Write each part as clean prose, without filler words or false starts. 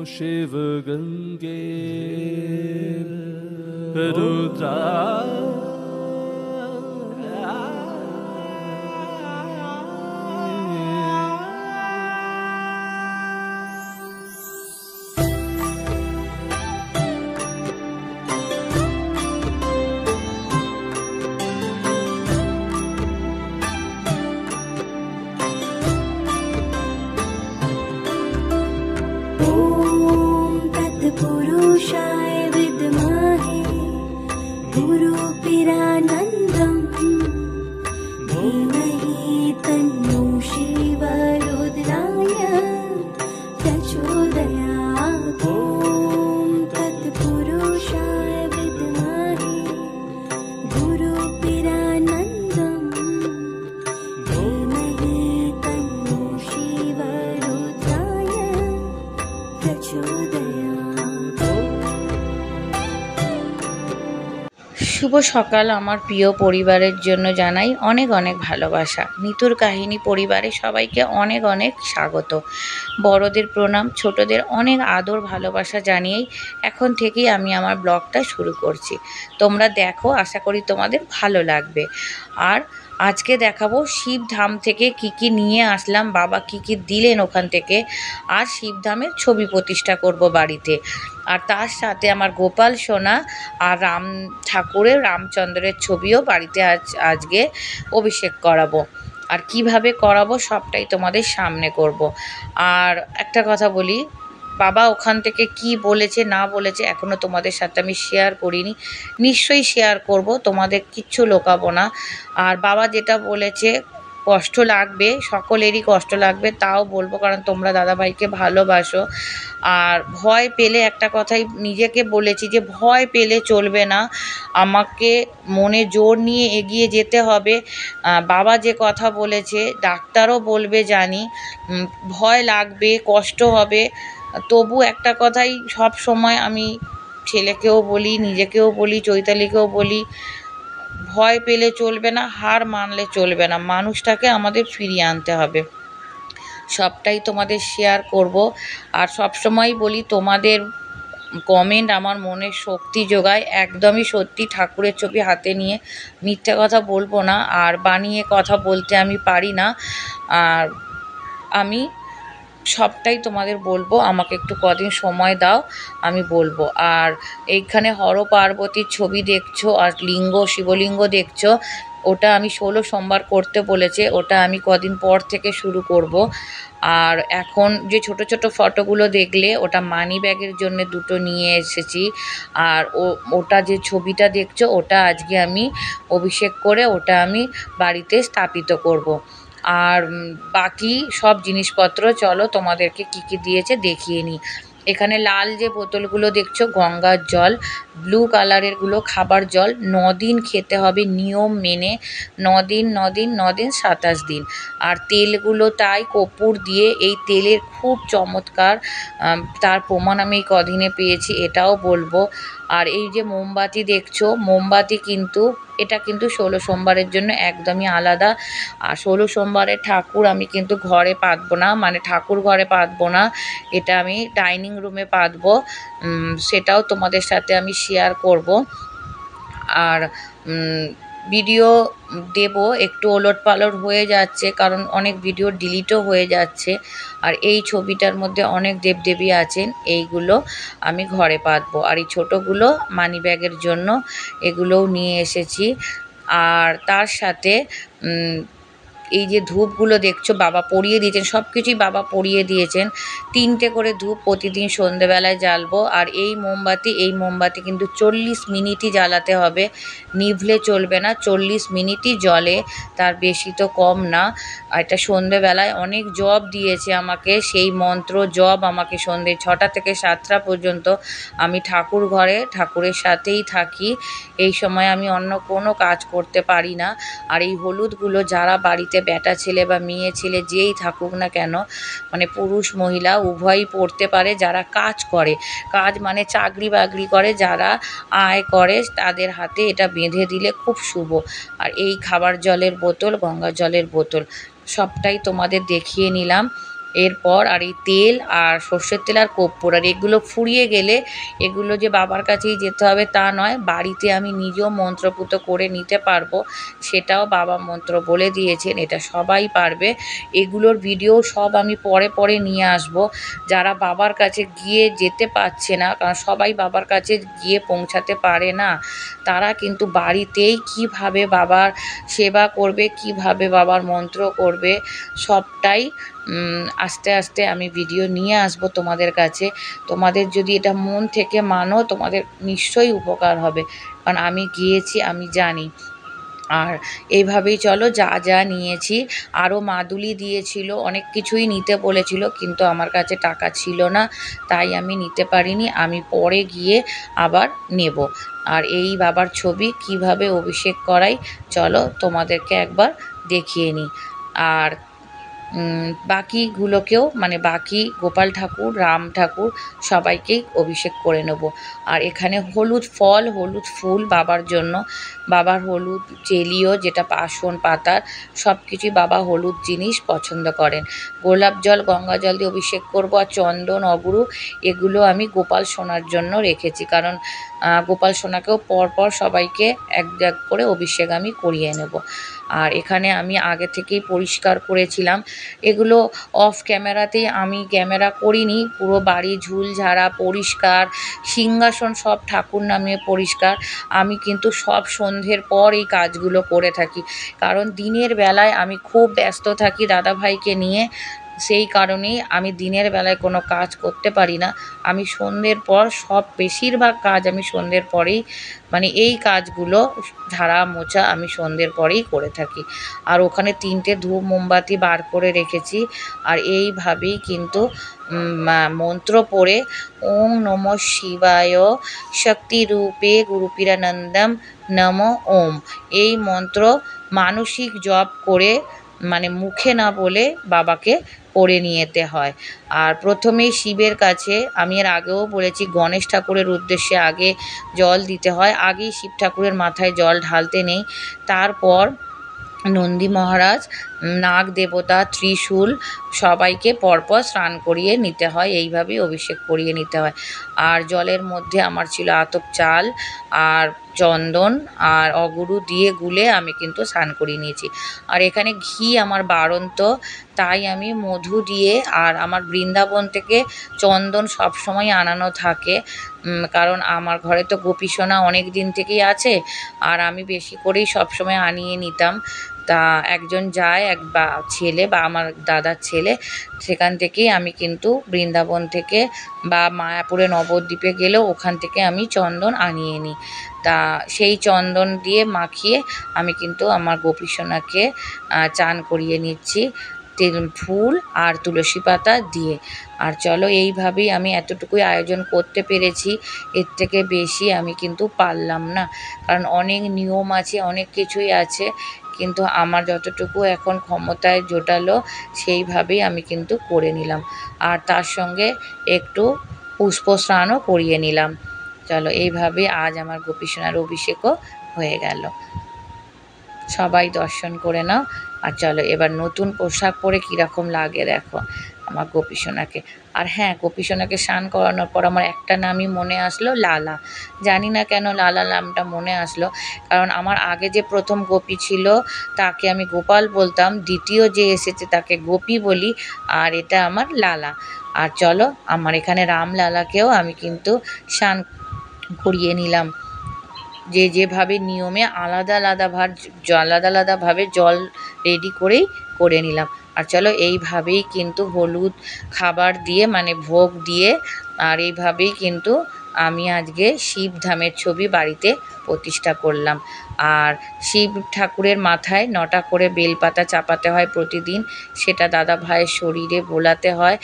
शिव गंगे रुद्राय पुरुषाय विद्महे गुरुपिरानन्दं धीमहि तन्नो शिवो रुद्राय प्रचोदयात्। ॐ तत्पुरुषाय विद्महे गुरुपिरानन्दं धीमहि तन्नो शिवो रुद्राय प्रचोदयात्। শুভ সকাল আমার প্রিয় পরিবারের জন্য জানাই অনেক অনেক ভালোবাসা। নিতুর কাহিনী পরিবারে সবাইকে অনেক অনেক স্বাগত। বড়দের প্রণাম, ছোটদের অনেক আদর ভালোবাসা জানিয়েই এখন থেকেই আমি আমার ব্লগটা শুরু করছি। তোমরা দেখো, আশা করি তোমাদের ভালো লাগবে। আর আজকে দেখাবো শিবধাম থেকে কি নিয়ে আসলাম, বাবা কি দিলেন ওখান থেকে। আর শিবধামের ছবি প্রতিষ্ঠা করব বাড়িতে। আর তার সাথে আমার গোপাল সোনা আর রাম ঠাকুরের রামচন্দ্রের ছবিও বাড়িতে আজকে অভিষেক করাবো। আর কিভাবে করাবো সবটাই তোমাদের সামনে করব। আর একটা কথা বলি, বাবা ওখান থেকে কি বলেছে না বলেছে এখনও তোমাদের সাথে আমি শেয়ার করিনি, নিশ্চয়ই শেয়ার করব, তোমাদের কিচ্ছু লোকাবো না। আর বাবা যেটা বলেছে কষ্ট লাগবে, সকলেরই কষ্ট লাগবে, তাও বলবো কারণ তোমরা দাদাভাইকে ভালোবাসো। আর ভয় পেলে, একটা কথাই নিজেকে বলেছি যে ভয় পেলে চলবে না, আমাকে মনে জোর নিয়ে এগিয়ে যেতে হবে। বাবা যে কথা বলেছে, ডাক্তারও বলবে জানি, ভয় লাগবে, কষ্ট হবে, তবু একটা কথাই সব সময় আমি ছেলেকেও বলি, নিজেকেও বলি, চৈতালিকেও বলি, ভয় পেলে চলবে না, হার মানলে চলবে না, মানুষটাকে আমাদের ফিরিয়ে আনতে হবে। সবটাই তোমাদের শেয়ার করব। আর সবসময় বলি, তোমাদের কমেন্ট আমার মনের শক্তি যোগায়, একদমই সত্যি। ঠাকুরের ছবি হাতে নিয়ে মিথ্যে কথা বলবো না, আর বানিয়ে কথা বলতে আমি পারি না। আর আমি সবটাই তোমাদের বলবো, আমাকে একটু কদিন সময় দাও, আমি বলবো। আর এইখানে হর পার্বতীর ছবি দেখছো আর শিবলিঙ্গ দেখছো, ওটা আমি 16 সোমবার করতে বলেছে, ওটা আমি কদিন পর থেকে শুরু করব। আর এখন যে ছোট ছোট ফটোগুলো দেখলে, ওটা মানি ব্যাগের জন্য দুটো নিয়ে এসেছি। আর ওটা যে ছবিটা দেখছো, ওটা আজকে আমি অভিষেক করে ওটা আমি বাড়িতে স্থাপিত করব। আর বাকি সব জিনিসপত্র চলো তোমাদেরকে কি দিয়েছে দেখিয়ে নিই। এখানে লাল যে বোতলগুলো দেখছো গঙ্গার জল, ব্লু কালারেরগুলো খাবার জল। 9 দিন খেতে হবে নিয়ম মেনে, 9 দিন 27 দিন। আর তেলগুলো তাই কর্পূর দিয়ে, এই তেলের খুব চমৎকার, তার প্রমাণ আমি এই কদিনে পেয়েছি, এটাও বলবো। আর এই যে মোমবাতি দেখছো, মোমবাতি কিন্তু এটা কিন্তু 16 সোমবারের জন্য একদমই আলাদা। আর 16 সোমবারের ঠাকুর আমি কিন্তু ঘরে পাতবো না, মানে ঠাকুর ঘরে পাতবো না, এটা আমি ডাইনিং রুমে পাতবো, সেটাও তোমাদের সাথে আমি শেয়ার করব। আর ভিডিও দেব, একটু ওলটপালট হয়ে যাচ্ছে কারণ অনেক ভিডিও ডিলিটও হয়ে যাচ্ছে। আর এই ছবিটার মধ্যে অনেক দেবদেবী আছেন, এইগুলো আমি ঘরে পাতবো। আর এই ছোটোগুলো মানি ব্যাগের জন্য, এগুলোও নিয়ে এসেছি। আর তার সাথে এই যে ধূপগুলো দেখছো বাবা পরিয়ে দিয়েছেন, সব কিছুই বাবা পরিয়ে দিয়েছেন। 3টে করে ধূপ প্রতিদিন সন্ধেবেলায় জ্বালবো। আর এই মোমবাতি কিন্তু 40 মিনিটই জ্বালাতে হবে, নিভলে চলবে না, 40 মিনিটই জ্বলে, তার বেশি তো কম না। আর এটা সন্ধেবেলায় অনেক জপ দিয়েছে আমাকে, সেই মন্ত্র জপ আমাকে সন্ধে 6টা থেকে 7টা পর্যন্ত আমি ঠাকুর ঘরে ঠাকুরের সাথেই থাকি। এই সময় আমি অন্য কোনো কাজ করতে পারি না। আর এই হলুদগুলো যারা বাড়িতে বেটা ছেলে বা মেয়ে ছেলে যেই থাকুক না কেন, মানে পুরুষ মহিলা উভয়ই পড়তে পারে, যারা কাজ করে, কাজ মানে চাকরি বাকরি করে, যারা আয় করে, তাদের হাতে এটা বেঁধে দিলে খুব শুভ। আর এই খাবার জলের বোতল, গঙ্গা জলের বোতল, সবটাই তোমাদের দেখিয়ে নিলাম। এরপর আর এই তেল আর সর্ষের তেল আর কর্পূর, আর এগুলো ফুরিয়ে গেলে এগুলো যে বাবার কাছেই যেতে হবে তা নয়, বাড়িতে আমি নিজেও মন্ত্রপুত করে নিতে পারবো, সেটাও বাবা মন্ত্র বলে দিয়েছেন, এটা সবাই পারবে। এগুলোর ভিডিও সব আমি পরে পরে নিয়ে আসব। যারা বাবার কাছে গিয়ে যেতে পারছে না, কারণ সবাই বাবার কাছে গিয়ে পৌঁছাতে পারে না, তারা কিন্তু বাড়িতেই কিভাবে বাবার সেবা করবে, কিভাবে বাবার মন্ত্র করবে, সবটাই আস্তে আস্তে আমি ভিডিও নিয়ে আসব তোমাদের কাছে। তোমাদের যদি এটা মন থেকে মানো, তোমাদের নিশ্চয়ই উপকার হবে, কারণ আমি গিয়েছি, আমি জানি। আর এইভাবেই চলো, যা যা নিয়েছি, আরও মাদুলি দিয়েছিল, অনেক কিছুই নিতে বলেছিল, কিন্তু আমার কাছে টাকা ছিল না, তাই আমি নিতে পারিনি। আমি পরে গিয়ে আবার নেব। আর এই বাবার ছবি কিভাবে অভিষেক করাই, চলো তোমাদেরকে একবার দেখিয়ে নিই। আর বাকিগুলোকেও, মানে বাকি গোপাল ঠাকুর, রাম ঠাকুর সবাইকেই অভিষেক করে নেব। আর এখানে হলুদ ফল, হলুদ ফুল বাবার জন্য, বাবার হলুদ জেলিও, যেটা আসন পাতার, সব কিছুই বাবা হলুদ জিনিস পছন্দ করেন। গোলাপ জল, গঙ্গা জল দিয়ে অভিষেক করব। আর চন্দন, অগুরু, এগুলো আমি গোপাল সোনার জন্য রেখেছি, কারণ গোপাল সোনাকেও পরপর সবাইকে এক এক করে অভিষেক আমি করিয়ে নেব। আর এখানে আমি আগে থেকেই পরিষ্কার করেছিলাম, এগুলো অফ ক্যামেরাতেই, আমি ক্যামেরা করিনি, পুরো বাড়ি ঝুলঝাড়া পরিষ্কার, সিংহাসন সব ঠাকুর নামিয়ে পরিষ্কার। আমি কিন্তু সব সন্ধ্যের পর এই কাজগুলো করে থাকি, কারণ দিনের বেলায় আমি খুব ব্যস্ত থাকি দাদাভাইকে নিয়ে, সেই কারণেই আমি দিনের বেলায় কোনো কাজ করতে পারি না। আমি সন্ধ্যের পর সব বেশিরভাগ কাজ আমি সন্ধ্যের পরেই, মানে এই কাজগুলো ঝাড়া মোছা আমি সন্ধ্যের পরেই করে থাকি। আর ওখানে 3টে ধূপ মোমবাতি বার করে রেখেছি। আর এইভাবেই কিন্তু মন্ত্র পড়ে ওং নমঃ শিবায় শক্তিরূপে গুরুপিরানন্দম নম ওম, এই মন্ত্র মানসিক জপ করে, মানে মুখে না বলে বাবাকে পড়ে নিতে হয়। আর প্রথমেই শিবের কাছে, আমি এর আগেও বলেছি, গণেশ ঠাকুরের উদ্দেশ্যে আগে জল দিতে হয়, আগেই শিব ঠাকুরের মাথায় জল ঢালতে নেই। তারপর নন্দী মহারাজ, নাগ দেবতা, ত্রিশূল, সবাইকে পরপর স্নান করিয়ে নিতে হয়, এইভাবেই অভিষেক করিয়ে নিতে হয়। আর জলের মধ্যে আমার ছিল আতপ চাল আর চন্দন আর অগুরু দিয়ে গুলে আমি কিন্তু স্নান করিয়ে নিয়েছি। আর এখানে ঘি আমার বাড়ন্ত, তাই আমি মধু দিয়ে, আর আমার বৃন্দাবন থেকে চন্দন সবসময় আনানো থাকে, কারণ আমার ঘরে তো গোপীসোনা অনেক দিন থেকেই আছে, আর আমি বেশি করেই সবসময় আনিয়ে নিতাম। তা একজন যায়, বা ছেলে, বা আমার দাদার ছেলে, সেখান থেকেই আমি কিন্তু বৃন্দাবন থেকে বা মায়াপুরে নবদ্বীপে গেলেও ওখান থেকে আমি চন্দন আনিয়ে নিই। তা সেই চন্দন দিয়ে মাখিয়ে আমি কিন্তু আমার গোপীসোনাকে চান করিয়ে নিচ্ছি, ফুল আর তুলসী পাতা দিয়ে। আর চলো, এইভাবেই আমি এতটুকুই আয়োজন করতে পেরেছি, এর থেকে বেশি আমি কিন্তু পারলাম না, কারণ অনেক নিয়ম আছে, অনেক কিছুই আছে, কিন্তু আমার যতটুকু এখন ক্ষমতায় জোটালো সেইভাবেই আমি কিন্তু করে নিলাম। আর তার সঙ্গে একটু পুষ্প স্নানও করিয়ে নিলাম। চলো, এইভাবে আজ আমার গোপীসোনার অভিষেকও হয়ে গেল। সবাই দর্শন করে নাও। আর চলো, এবার নতুন পোশাক পরে কীরকম লাগে দেখো আমার গোপীসোনাকে। আর হ্যাঁ, গোপীসোনাকে স্নান করানোর পর আমার একটা নামই মনে আসলো, লালা। জানি না কেন লালা নামটা মনে আসলো, কারণ আমার আগে যে প্রথম গোপী ছিল তাকে আমি গোপাল বলতাম, দ্বিতীয় যে এসেছে তাকে গোপী বলি, আর এটা আমার লালা। আর চলো, আমার এখানে রামলালাকেও আমি কিন্তু স্নান করিয়ে নিলাম, যে যেভাবে নিয়মে আলাদা আলাদাভাবে জল রেডি করেই করে নিলাম। আর চলো, এইভাবেই কিন্তু হলুদ খাবার দিয়ে, মানে ভোগ দিয়ে, আর এইভাবেই কিন্তু আমি আজকে শিবধামের ছবি বাড়িতে প্রতিষ্ঠা করলাম। আর শিব ঠাকুরের মাথায় 9টা করে বেলপাতা চাপাতে হয় প্রতিদিন, সেটা দাদা ভাইয়ের শরীরে বোলাতে হয়,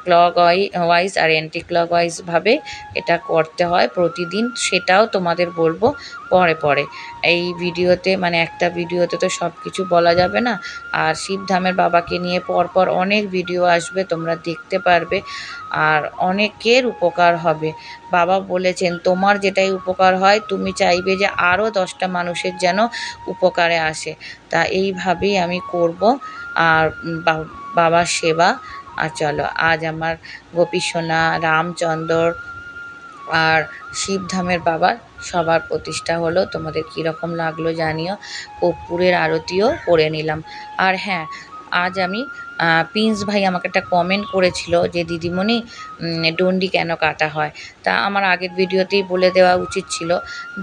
ক্লক ওয়াইজ আর অ্যান্টি ক্লক ওয়াইজভাবে এটা করতে হয় প্রতিদিন, সেটাও তোমাদের বলবো পরে পরে। এই ভিডিওতে, মানে একটা ভিডিওতে তো সব কিছু বলা যাবে না। আর শিবধামের বাবাকে নিয়ে পরপর অনেক ভিডিও আসবে, তোমরা দেখতে পারবে, আর অনেকের উপকার হবে। বাবা বলেছেন, তোমার যেটাই উপকার হয় তুমি চাইবে যে আরও 10টা মানুষের যেন উপকারে আসে। তা এইভাবেই আমি করব। আর বাবার সেবা আর চলো আজ আমার গোপী সোনা, রামচন্দ্র আর শিবধামের বাবা সবার প্রতিষ্ঠা হলো। তোমাদের কীরকম লাগলো জানিও। কর্পূরের আরতিও করে নিলাম। আর হ্যাঁ, আজ আমি প্রিন্স ভাই আমাকে একটা কমেন্ট করেছিল যে দিদিমণি ডন্ডি কেন কাটা হয়। তা আমার আগের ভিডিওতেই বলে দেওয়া উচিত ছিল।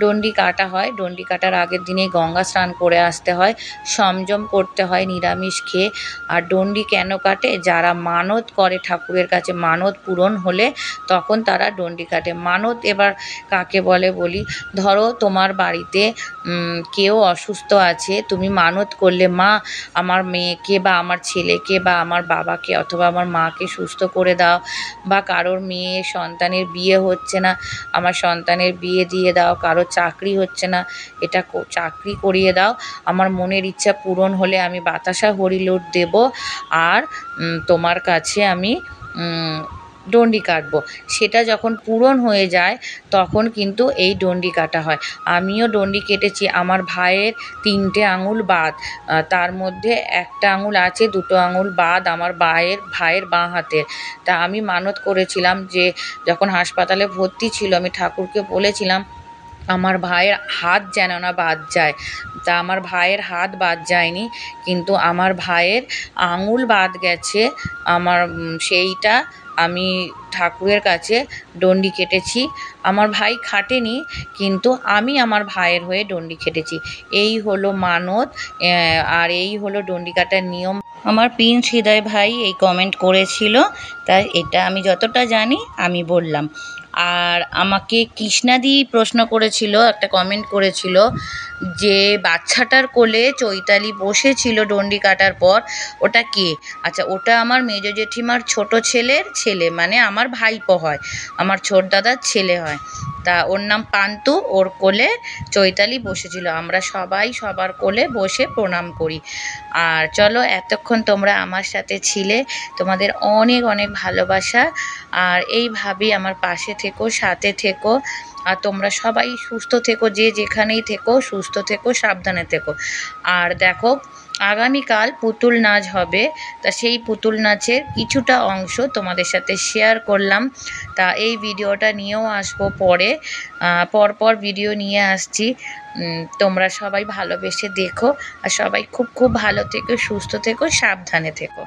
ডন্ডি কাটা হয়, ডন্ডি কাটার আগের দিনেই গঙ্গা স্নান করে আসতে হয়, সংযম করতে হয় নিরামিষ খেয়ে। আর ডন্ডি কেন কাটে, যারা মানত করে ঠাকুরের কাছে, মানত পূরণ হলে তখন তারা ডন্ডি কাটে। মানত এবার কাকে বলে বলি, ধরো তোমার বাড়িতে কেউ অসুস্থ আছে, তুমি মানত করলে মা আমার মেয়েকে বা আমার ছেলেকে বা আমার বাবাকে অথবা আমার মাকে সুস্থ করে দাও, বা কারোর মেয়ে সন্তানের বিয়ে হচ্ছে না, আমার সন্তানের বিয়ে দিয়ে দাও, কারোর চাকরি হচ্ছে না, এটা চাকরি করিয়ে দাও, আমার মনের ইচ্ছা পূরণ হলে আমি বাতাসা হরিলুট দেব, আর তোমার কাছে আমি ডন্ডি কাটবো। সেটা যখন পূরণ হয়ে যায় তখন কিন্তু এই ডন্ডি কাটা হয়। আমিও ডন্ডি কেটেছি। আমার ভাইয়ের 3টে আঙুল বাদ, তার মধ্যে একটা আঙুল আছে, 2টো আঙুল বাদ আমার ভাইয়ের বাঁ হাতের। তা আমি মানত করেছিলাম যে যখন হাসপাতালে ভর্তি ছিল আমি ঠাকুরকে বলেছিলাম আমার ভাইয়ের হাত যেন না বাদ যায়। তা আমার ভাইয়ের হাত বাদ যায়নি, কিন্তু আমার ভাইয়ের আঙুল বাদ গেছে। আমার সেইটা আমি ঠাকুরের কাছে ডন্ডি কেটেছি। আমার ভাই খাটেনি, কিন্তু আমি আমার ভাইয়ের হয়ে ডন্ডি কেটেছি। এই হলো মানত, আর এই হলো ডন্ডি কাটার নিয়ম। আমার প্রিন্স হৃদয় ভাই এই কমেন্ট করেছিল, তাই এটা আমি যতটা জানি আমি বললাম। আর আমাকে কৃষ্ণাদি প্রশ্ন করেছিল, একটা কমেন্ট করেছিল যে বাচ্চাটার কোলে চৈতালি বসেছিল ডন্ডি কাটার পর, ওটা কে? আচ্ছা, ওটা আমার মেজ জেঠিমার ছোট ছেলের ছেলে, মানে আমার ভাইপো হয়, আমার ছোট দাদার ছেলে হয়। তা ওর নাম পান্তু, ওর কোলে চৈতালি বসেছিল। আমরা সবাই সবার কোলে বসে প্রণাম করি। আর চলো, এতক্ষণ তোমরা আমার সাথে ছিলে, তোমাদের অনেক অনেক ভালোবাসা। আর এইভাবেই আমার পাশে থেকো, সাথে থেকো। আর তোমরা সবাই সুস্থ থেকো, যে যেখানেই থেকো সুস্থ থেকো, সাবধানে থেকো। আর দেখো, আগামীকাল পুতুল নাচ হবে, তা সেই পুতুল নাচের কিছুটা অংশ তোমাদের সাথে শেয়ার করলাম। তা এই ভিডিওটা নিয়েও আসবো পরে, পরপর ভিডিও নিয়ে আসছি। তোমরা সবাই ভালোবেসে দেখো, আর সবাই খুব খুব ভালো থেকো, সুস্থ থেকো, সাবধানে থেকো।